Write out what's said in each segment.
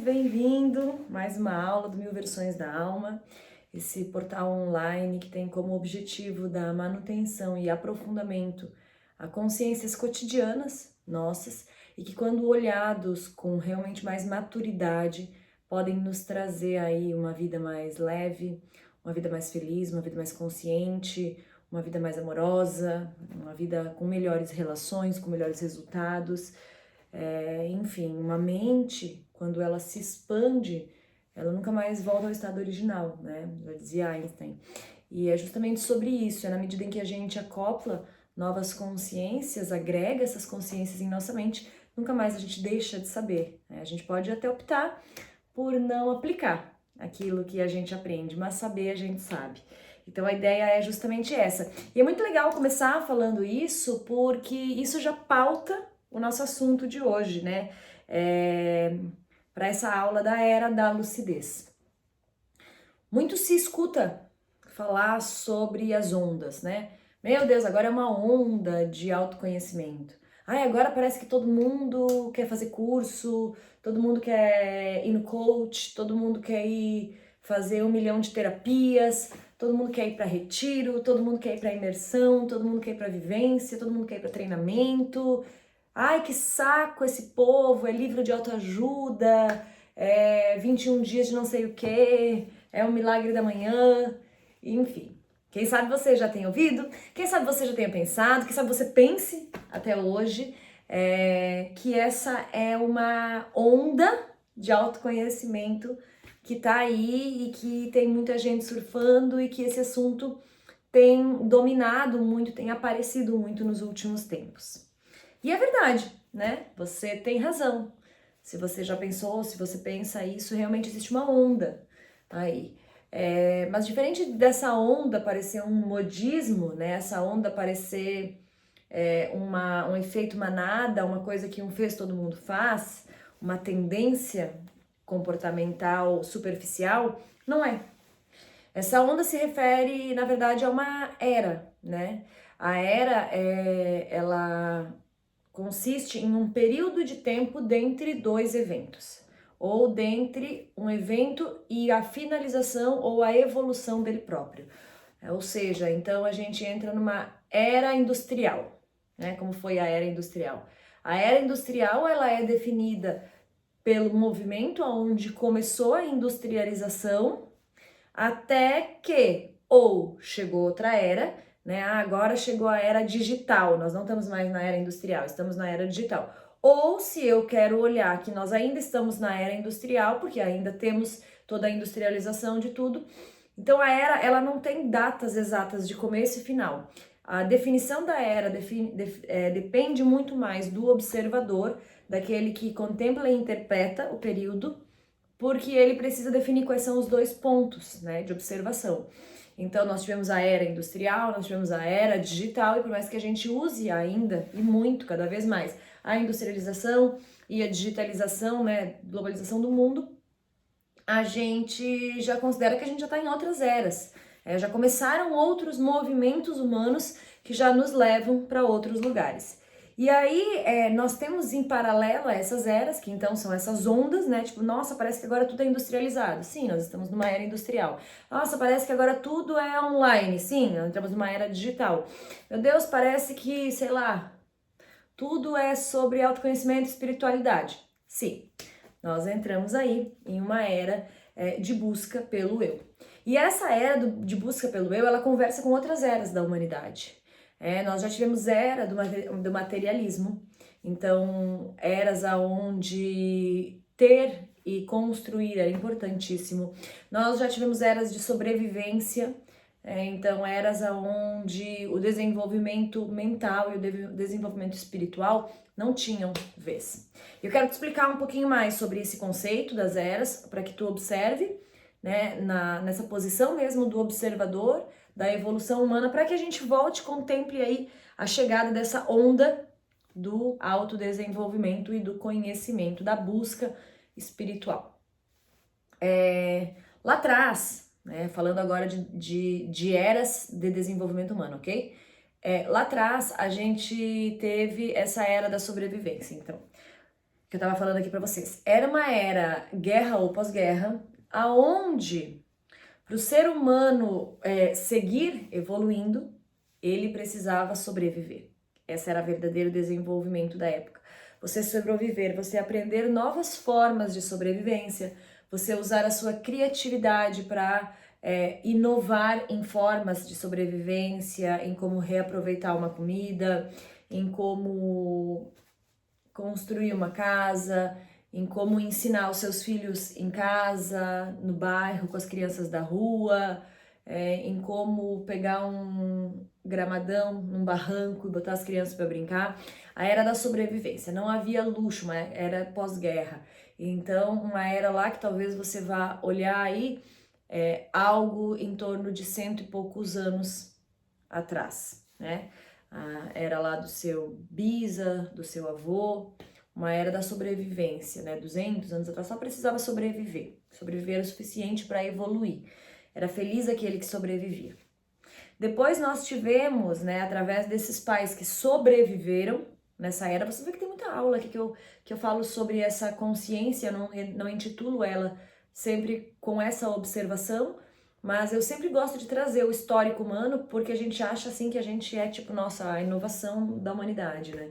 bem-vindo! Mais uma aula do Mil Versões da Alma, esse portal online que tem como objetivo dar manutenção e aprofundamento a consciências cotidianas nossas e que, quando olhados com realmente mais maturidade, podem nos trazer aí uma vida mais leve, uma vida mais feliz, uma vida mais consciente, uma vida mais amorosa, uma vida com melhores relações, com melhores resultados. Enfim, uma mente, quando ela se expande, ela nunca mais volta ao estado original, né? Já dizia Einstein. E é justamente sobre isso, é na medida em que a gente acopla novas consciências, agrega essas consciências em nossa mente, nunca mais a gente deixa de saber, né? A gente pode até optar por não aplicar aquilo que a gente aprende, mas saber a gente sabe. Então a ideia é justamente essa. E é muito legal começar falando isso, porque isso já pauta o nosso assunto de hoje, né? Para essa aula da Era da Lucidez. Muito se escuta falar sobre as ondas, né? Meu Deus, agora é uma onda de autoconhecimento. Ai, agora parece que todo mundo quer fazer curso, todo mundo quer ir no coach, todo mundo quer ir fazer 1 milhão de terapias, todo mundo quer ir para retiro, todo mundo quer ir para imersão, todo mundo quer ir para vivência, todo mundo quer ir para treinamento. Ai, que saco esse povo, é livro de autoajuda, 21 dias de não sei o que, é o milagre da manhã, enfim. Quem sabe você já tenha ouvido, quem sabe você já tenha pensado, quem sabe você pense até hoje que essa é uma onda de autoconhecimento que tá aí e que tem muita gente surfando e que esse assunto tem dominado muito, tem aparecido muito nos últimos tempos. E é verdade, né? Você tem razão. Se você já pensou, se você pensa isso, realmente existe uma onda aí. Mas diferente dessa onda parecer um modismo, né? Essa onda parecer um efeito manada, uma coisa que um fez, todo mundo faz, uma tendência comportamental superficial, não é. Essa onda se refere, na verdade, a uma era, né? A era, ela consiste em um período de tempo dentre dois eventos, ou dentre um evento e a finalização ou a evolução dele próprio. Ou seja, então a gente entra numa era industrial, né? Como foi a era industrial? A era industrial, ela é definida pelo movimento onde começou a industrialização até que ou chegou outra era, né? Agora chegou a era digital, nós não estamos mais na era industrial, estamos na era digital. Ou se eu quero olhar que nós ainda estamos na era industrial, porque ainda temos toda a industrialização de tudo, então a era, ela não tem datas exatas de começo e final. A definição da era depende muito mais do observador, daquele que contempla e interpreta o período, porque ele precisa definir quais são os dois pontos, né, de observação. Então, nós tivemos a era industrial, nós tivemos a era digital, e por mais que a gente use ainda, e muito, cada vez mais, a industrialização e a digitalização, né, globalização do mundo, a gente já considera que a gente já está em outras eras. Já começaram outros movimentos humanos que já nos levam para outros lugares. E aí, nós temos em paralelo a essas eras, que então são essas ondas, né? Tipo, nossa, parece que agora tudo é industrializado. Sim, nós estamos numa era industrial. Nossa, parece que agora tudo é online. Sim, nós estamos numa era digital. Meu Deus, parece que, sei lá, tudo é sobre autoconhecimento e espiritualidade. Sim, nós entramos aí em uma era de busca pelo eu. E essa era de busca pelo eu, ela conversa com outras eras da humanidade. Nós já tivemos era do materialismo, então eras aonde ter e construir era importantíssimo. Nós já tivemos eras de sobrevivência, então eras aonde o desenvolvimento mental e o desenvolvimento espiritual não tinham vez. Eu quero te explicar um pouquinho mais sobre esse conceito das eras, para que tu observe, né, nessa posição mesmo do observador, da evolução humana, para que a gente volte e contemple aí a chegada dessa onda do autodesenvolvimento e do conhecimento, da busca espiritual. Lá atrás, né, falando agora de eras de desenvolvimento humano, ok? Lá atrás a gente teve essa era da sobrevivência, então. que eu tava falando aqui para vocês. Era uma era guerra ou pós-guerra, aonde para o ser humano seguir evoluindo, ele precisava sobreviver. Esse era o verdadeiro desenvolvimento da época. Você sobreviver, você aprender novas formas de sobrevivência, você usar a sua criatividade para inovar em formas de sobrevivência, em como reaproveitar uma comida, em como construir uma casa, em como ensinar os seus filhos em casa, no bairro, com as crianças da rua, em como pegar um gramadão num barranco e botar as crianças para brincar. A era da sobrevivência, não havia luxo, uma era pós-guerra. Então, uma era lá que talvez você vá olhar aí, algo em torno de 100 e poucos anos atrás, né? Era lá do seu bisa, do seu avô, uma era da sobrevivência, né? 200 anos atrás, só precisava sobreviver o suficiente para evoluir. Era feliz aquele que sobrevivia. Depois nós tivemos, né, através desses pais que sobreviveram nessa era, você vê que tem muita aula aqui que eu falo sobre essa consciência, não intitulo ela sempre com essa observação, mas eu sempre gosto de trazer o histórico humano, porque a gente acha assim que a gente é tipo, nossa, a inovação da humanidade, né?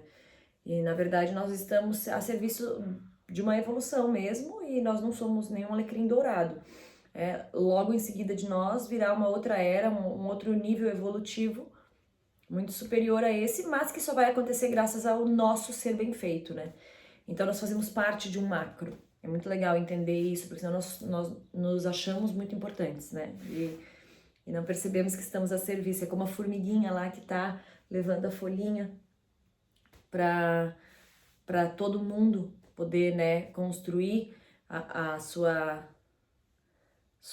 E na verdade nós estamos a serviço de uma evolução mesmo e nós não somos nenhum alecrim dourado. Logo em seguida de nós virá uma outra era, um outro nível evolutivo muito superior a esse, mas que só vai acontecer graças ao nosso ser bem feito, né? Então nós fazemos parte de um macro. É muito legal entender isso, porque senão nós nos achamos muito importantes, né? E não percebemos que estamos a serviço. É como a formiguinha lá que tá levando a folhinha para todo mundo poder, né, construir a sua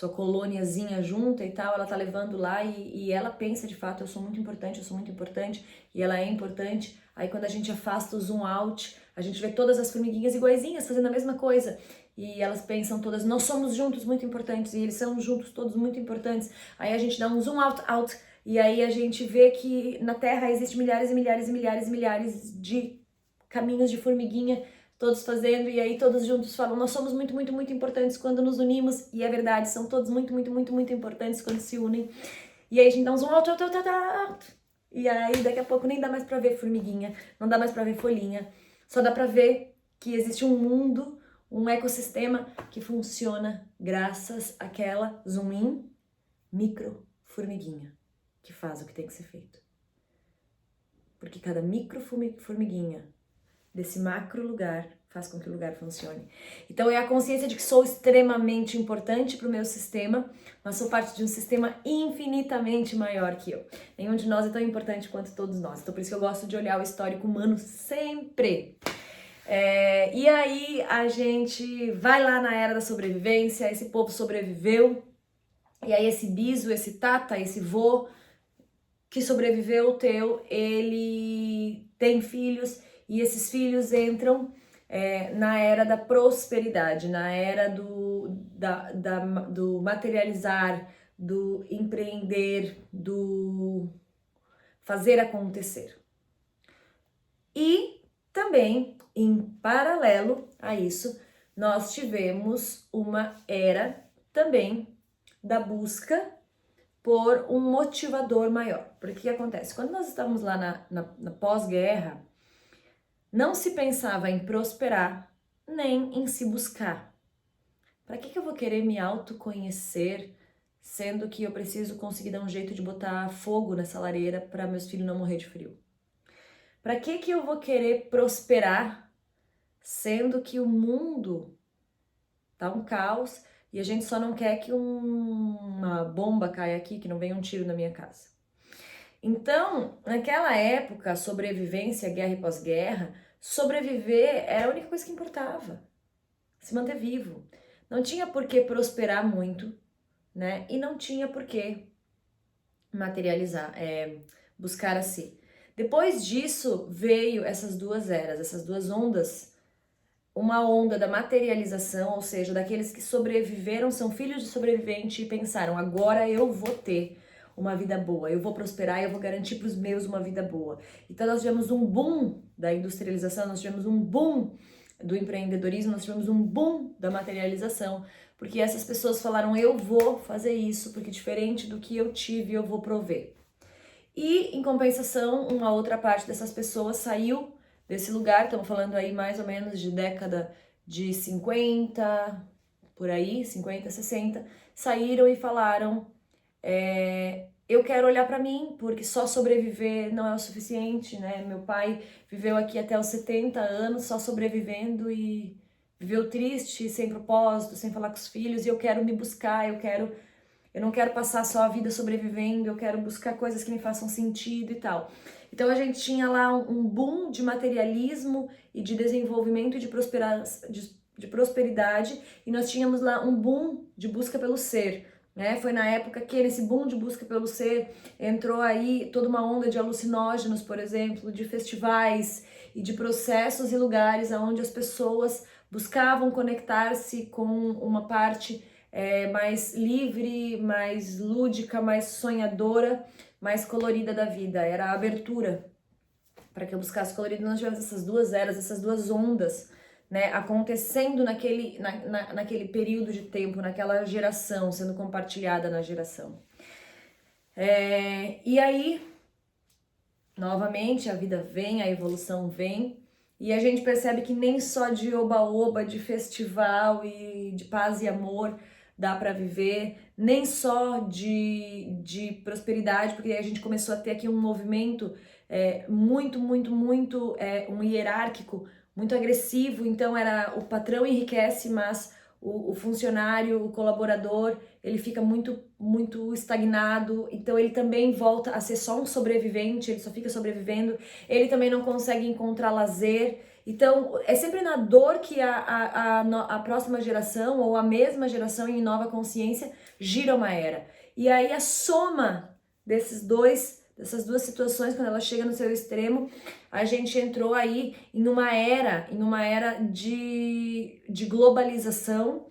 colôniazinha junta e tal, ela tá levando lá e ela pensa de fato, eu sou muito importante, e ela é importante. Aí quando a gente afasta o zoom out, a gente vê todas as formiguinhas iguaizinhas fazendo a mesma coisa, e elas pensam todas, nós somos juntos muito importantes, e eles são juntos todos muito importantes. Aí a gente dá um zoom out, e aí a gente vê que na Terra existem milhares e milhares e milhares e milhares de caminhos de formiguinha, todos fazendo, e aí todos juntos falam, nós somos muito, muito, muito importantes quando nos unimos, e é verdade, são todos muito, muito, muito, muito importantes quando se unem. E aí a gente dá um zoom out, e aí daqui a pouco nem dá mais pra ver formiguinha, não dá mais pra ver folhinha, só dá pra ver que existe um mundo, um ecossistema que funciona graças àquela zoom in, micro formiguinha, que faz o que tem que ser feito. Porque cada micro formiguinha desse macro lugar faz com que o lugar funcione. Então é a consciência de que sou extremamente importante para o meu sistema, mas sou parte de um sistema infinitamente maior que eu. Nenhum de nós é tão importante quanto todos nós. Então por isso que eu gosto de olhar o histórico humano sempre. E aí a gente vai lá na era da sobrevivência, esse povo sobreviveu, e aí esse biso, esse tata, esse vô que sobreviveu ele tem filhos, e esses filhos entram na era da prosperidade, na era do materializar, do empreender, do fazer acontecer. E também, em paralelo a isso, nós tivemos uma era também da busca por um motivador maior. Porque o que acontece? Quando nós estávamos lá na pós-guerra, não se pensava em prosperar, nem em se buscar. Para que eu vou querer me autoconhecer, sendo que eu preciso conseguir dar um jeito de botar fogo nessa lareira para meus filhos não morrer de frio? Para que eu vou querer prosperar, sendo que o mundo tá um caos e a gente só não quer que uma bomba caia aqui, que não venha um tiro na minha casa? Então, naquela época, sobrevivência, guerra e pós-guerra, sobreviver era a única coisa que importava. Se manter vivo. Não tinha por que prosperar muito, né? E não tinha por que materializar, buscar a si. Depois disso, veio essas duas eras, essas duas ondas. Uma onda da materialização, ou seja, daqueles que sobreviveram, são filhos de sobrevivente e pensaram, agora eu vou ter uma vida boa, eu vou prosperar e eu vou garantir para os meus uma vida boa. Então nós tivemos um boom da industrialização, nós tivemos um boom do empreendedorismo, nós tivemos um boom da materialização, porque essas pessoas falaram, eu vou fazer isso, porque diferente do que eu tive, eu vou prover. E, em compensação, uma outra parte dessas pessoas saiu desse lugar, estamos falando aí mais ou menos de década de 50, por aí, 50, 60, saíram e falaram, eu quero olhar para mim, porque só sobreviver não é o suficiente, né? Meu pai viveu aqui até os 70 anos só sobrevivendo e viveu triste, sem propósito, sem falar com os filhos, e eu quero me buscar, eu não quero passar só a vida sobrevivendo, eu quero buscar coisas que me façam sentido e tal. Então a gente tinha lá um boom de materialismo e de desenvolvimento e de prosperidade, e nós tínhamos lá um boom de busca pelo ser, né? Foi na época que nesse boom de busca pelo ser entrou aí toda uma onda de alucinógenos, por exemplo, de festivais e de processos e lugares onde as pessoas buscavam conectar-se com uma parte mais livre, mais lúdica, mais sonhadora, mais colorida da vida. Era a abertura para que eu buscasse colorido. Nós tivemos essas duas eras, essas duas ondas, né, acontecendo naquele período de tempo, naquela geração, sendo compartilhada na geração. E aí, novamente, a vida vem, a evolução vem, e a gente percebe que nem só de oba-oba, de festival e de paz e amor dá para viver, nem só de prosperidade, porque a gente começou a ter aqui um movimento muito, um hierárquico, muito agressivo, então era o patrão enriquece, mas o funcionário, o colaborador, ele fica muito estagnado, então ele também volta a ser só um sobrevivente, ele só fica sobrevivendo, ele também não consegue encontrar lazer. Então, é sempre na dor que a próxima geração ou a mesma geração em nova consciência gira uma era. E aí a soma dessas duas situações, quando ela chega no seu extremo, a gente entrou aí em uma era de globalização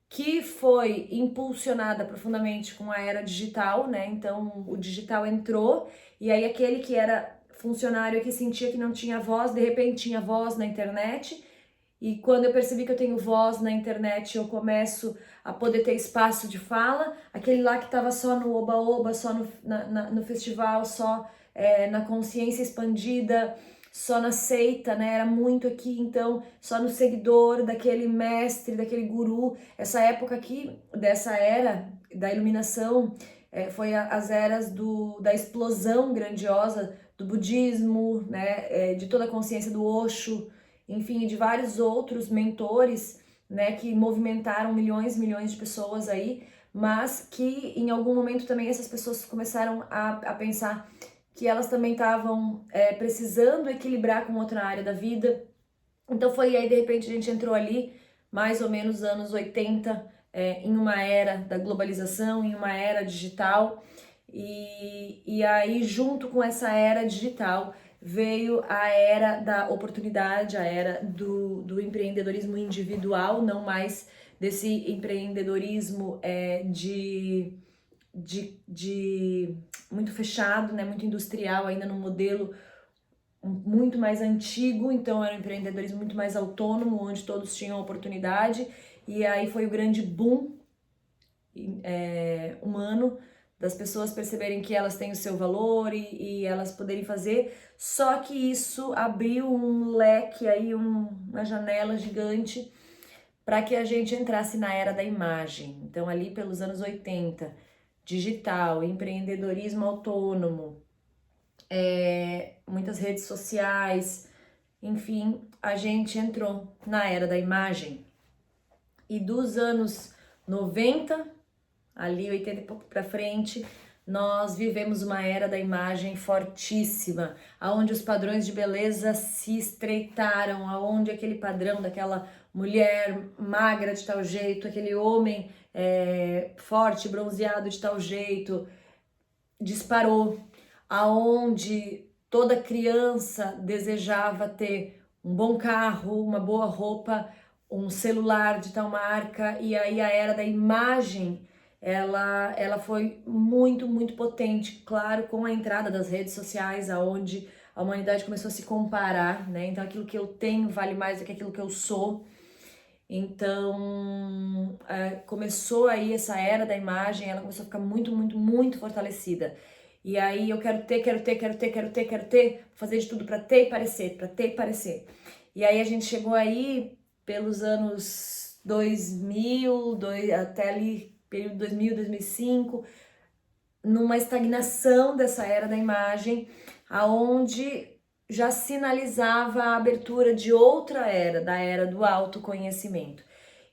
que foi impulsionada profundamente com a era digital, né? Então, o digital entrou e aí aquele que era funcionário que sentia que não tinha voz, de repente tinha voz na internet, e quando eu percebi que eu tenho voz na internet, eu começo a poder ter espaço de fala, aquele lá que estava só no oba-oba, só no festival, só na consciência expandida, só na seita, né, era muito aqui, então, só no seguidor daquele mestre, daquele guru, essa época aqui, dessa era da iluminação, foi as eras da explosão grandiosa do budismo, né, de toda a consciência do Osho, enfim, de vários outros mentores, né, que movimentaram milhões de pessoas aí, mas que em algum momento também essas pessoas começaram a pensar que elas também estavam precisando equilibrar com outra área da vida. Então foi aí, de repente, a gente entrou ali, mais ou menos anos 80, em uma era da globalização, em uma era digital, e aí junto com essa era digital veio a era da oportunidade, a era do empreendedorismo individual, não mais desse empreendedorismo de muito fechado, né, muito industrial, ainda num modelo muito mais antigo, então era um empreendedorismo muito mais autônomo, onde todos tinham oportunidade, e aí foi o grande boom humano, das pessoas perceberem que elas têm o seu valor e elas poderem fazer, só que isso abriu um leque aí, uma janela gigante para que a gente entrasse na era da imagem. Então ali pelos anos 80, digital, empreendedorismo autônomo, muitas redes sociais, enfim, a gente entrou na era da imagem. E dos anos 90, ali 80 e pouco para frente, nós vivemos uma era da imagem fortíssima, aonde os padrões de beleza se estreitaram, aonde aquele padrão daquela mulher magra de tal jeito, aquele homem forte, bronzeado de tal jeito, disparou, aonde toda criança desejava ter um bom carro, uma boa roupa, um celular de tal marca, e aí a era da imagem, ela foi muito potente, claro, com a entrada das redes sociais, aonde a humanidade começou a se comparar, né? Então aquilo que eu tenho vale mais do que aquilo que eu sou. Então começou aí essa era da imagem, ela começou a ficar muito, muito, muito fortalecida. E aí eu quero ter, fazer de tudo para ter e parecer. E aí a gente chegou aí pelos anos 2000, até ali, período 2000, 2005, numa estagnação dessa era da imagem, aonde já sinalizava a abertura de outra era, da era do autoconhecimento.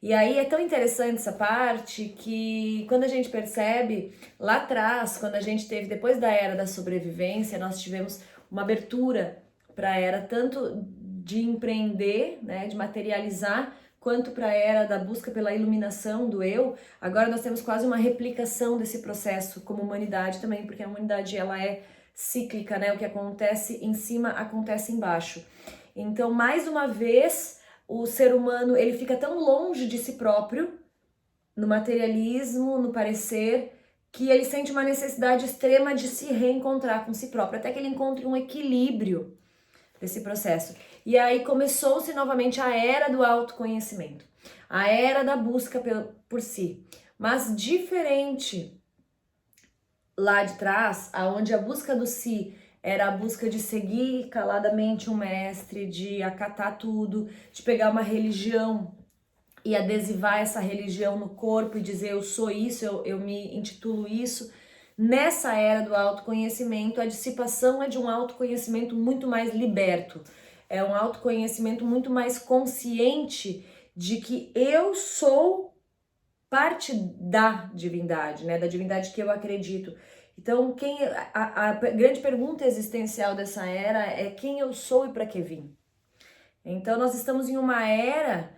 E aí é tão interessante essa parte que quando a gente percebe lá atrás, quando a gente teve, depois da era da sobrevivência, nós tivemos uma abertura para a era tanto de empreender, né, de materializar, quanto para a era da busca pela iluminação do eu. Agora nós temos quase uma replicação desse processo como humanidade também, porque a humanidade ela é cíclica, né? O que acontece em cima acontece embaixo. Então, mais uma vez, o ser humano ele fica tão longe de si próprio, no materialismo, no parecer, que ele sente uma necessidade extrema de se reencontrar com si próprio, até que ele encontre um equilíbrio desse processo. E aí começou-se novamente a era do autoconhecimento, a era da busca por si. Mas diferente lá de trás, aonde a busca do si era a busca de seguir caladamente um mestre, de acatar tudo, de pegar uma religião e adesivar essa religião no corpo e dizer eu sou isso, eu me intitulo isso. Nessa era do autoconhecimento, a dissipação é de um autoconhecimento muito mais liberto, é um autoconhecimento muito mais consciente de que eu sou parte da divindade, né? Da divindade que eu acredito. Então, a grande pergunta existencial dessa era é quem eu sou e para que vim. Então, nós estamos em uma era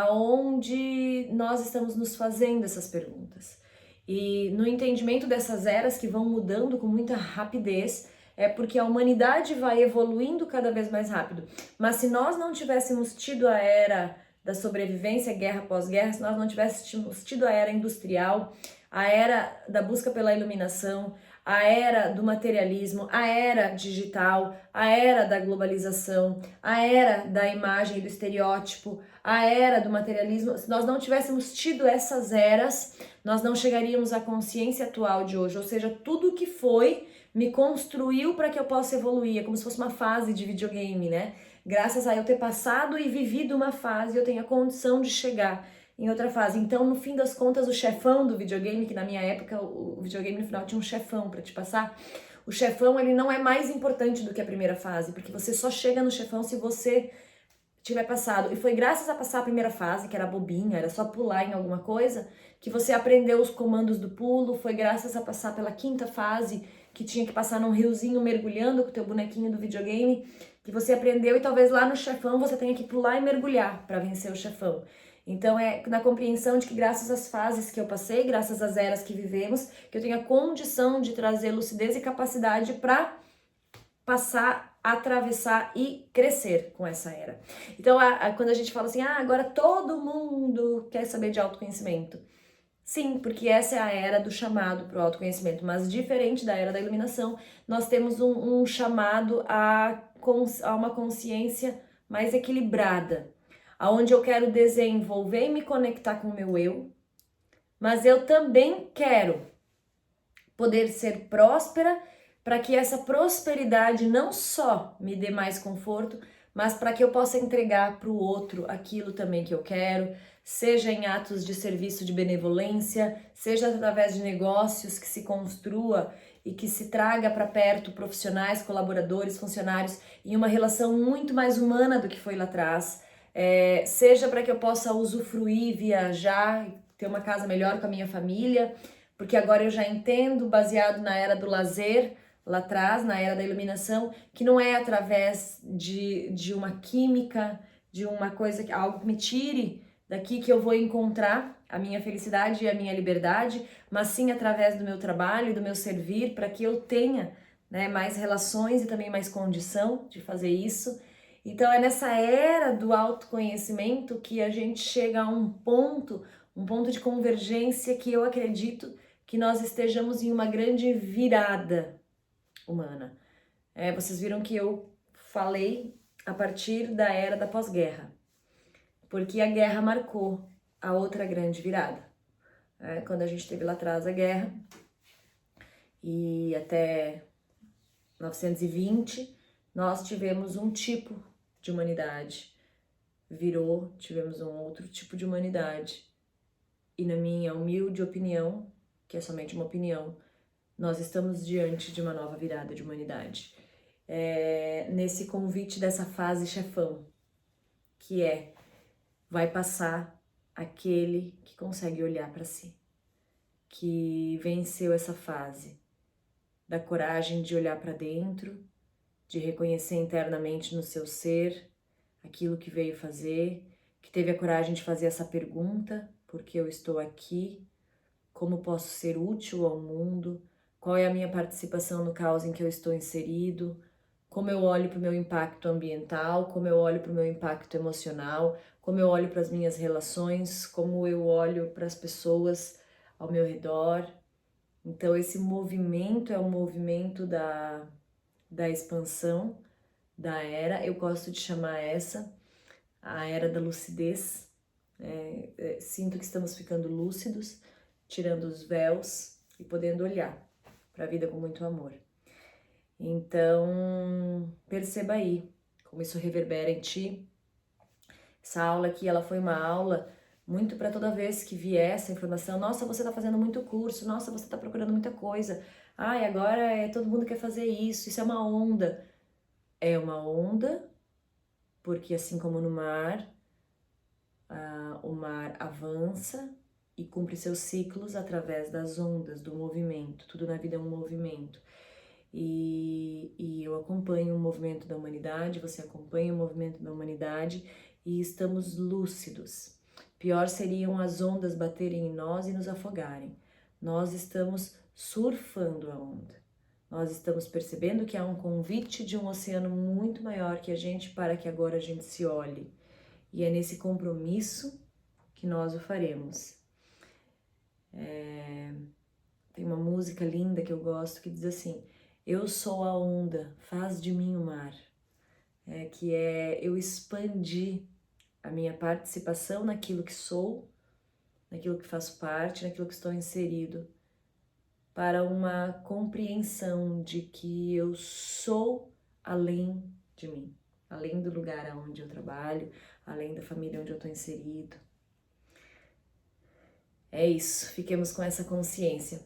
onde nós estamos nos fazendo essas perguntas. E no entendimento dessas eras que vão mudando com muita rapidez, é porque a humanidade vai evoluindo cada vez mais rápido. Mas se nós não tivéssemos tido a era da sobrevivência, guerra pós-guerra, se nós não tivéssemos tido a era industrial, a era da busca pela iluminação, a era do materialismo, a era digital, a era da globalização, a era da imagem e do estereótipo, a era do materialismo, se nós não tivéssemos tido essas eras, nós não chegaríamos à consciência atual de hoje, ou seja, tudo que foi me construiu para que eu possa evoluir, é como se fosse uma fase de videogame, né? Graças a eu ter passado e vivido uma fase, eu tenho a condição de chegar em outra fase. Então, no fim das contas, o chefão do videogame, que na minha época o videogame no final tinha um chefão para te passar, o chefão ele não é mais importante do que a primeira fase, porque você só chega no chefão se você tiver passado. E foi graças a passar a primeira fase, que era bobinha, era só pular em alguma coisa, que você aprendeu os comandos do pulo, foi graças a passar pela quinta fase, que tinha que passar num riozinho mergulhando com o teu bonequinho do videogame, que você aprendeu e talvez lá no chefão você tenha que pular e mergulhar para vencer o chefão. Então é na compreensão de que graças às fases que eu passei, graças às eras que vivemos, que eu tenho a condição de trazer lucidez e capacidade para passar, atravessar e crescer com essa era. Então quando a gente fala assim, agora todo mundo quer saber de autoconhecimento. Sim, porque essa é a era do chamado para o autoconhecimento, mas diferente da era da iluminação, nós temos um chamado a uma consciência mais equilibrada, aonde eu quero desenvolver e me conectar com o meu eu, mas eu também quero poder ser próspera para que essa prosperidade não só me dê mais conforto, mas para que eu possa entregar para o outro aquilo também que eu quero, seja em atos de serviço de benevolência, seja através de negócios que se construa e que se traga para perto profissionais, colaboradores, funcionários, em uma relação muito mais humana do que foi lá atrás, seja para que eu possa usufruir, viajar, ter uma casa melhor com a minha família, porque agora eu já entendo, baseado na era do lazer, lá atrás, na era da iluminação, que não é através de uma química, de uma coisa, algo que me tire daqui que eu vou encontrar a minha felicidade e a minha liberdade, mas sim através do meu trabalho e do meu servir, para que eu tenha, né, mais relações e também mais condição de fazer isso. Então é nessa era do autoconhecimento que a gente chega a um ponto de convergência que eu acredito que nós estejamos em uma grande virada humana. Vocês viram que eu falei a partir da era da pós-guerra, porque a guerra marcou a outra grande virada. Quando a gente teve lá atrás a guerra, e até 1920, nós tivemos um tipo de humanidade, tivemos um outro tipo de humanidade. E na minha humilde opinião, que é somente uma opinião, nós estamos diante de uma nova virada de humanidade. Nesse convite dessa fase chefão, que vai passar aquele que consegue olhar para si, que venceu essa fase da coragem de olhar para dentro, de reconhecer internamente no seu ser aquilo que veio fazer, que teve a coragem de fazer essa pergunta: por que eu estou aqui? Como posso ser útil ao mundo? Qual é a minha participação no caos em que eu estou inserido? Como eu olho para o meu impacto ambiental? Como eu olho para o meu impacto emocional? Como eu olho para as minhas relações? Como eu olho para as pessoas ao meu redor? Então esse movimento é o movimento da expansão da era. Eu gosto de chamar a era da lucidez. Sinto que estamos ficando lúcidos, tirando os véus e podendo olhar para a vida com muito amor. Então, perceba aí como isso reverbera em ti. Essa aula aqui, ela foi uma aula muito para toda vez que vier essa informação: nossa, você está fazendo muito curso, nossa, você está procurando muita coisa, ai, agora todo mundo quer fazer isso é uma onda. É uma onda, porque assim como no mar, o mar avança e cumpre seus ciclos através das ondas, do movimento. Tudo na vida é um movimento. E eu acompanho o movimento da humanidade, você acompanha o movimento da humanidade e estamos lúcidos. Pior seriam as ondas baterem em nós e nos afogarem. Nós estamos surfando a onda. Nós estamos percebendo que há um convite de um oceano muito maior que a gente para que agora a gente se olhe. E é nesse compromisso que nós o faremos. Tem uma música linda que eu gosto que diz assim: eu sou a onda, faz de mim o mar. Que eu expandi a minha participação naquilo que sou, naquilo que faço parte, naquilo que estou inserido, para uma compreensão de que eu sou além de mim, além do lugar onde eu trabalho, além da família onde eu estou inserido. É isso, fiquemos com essa consciência.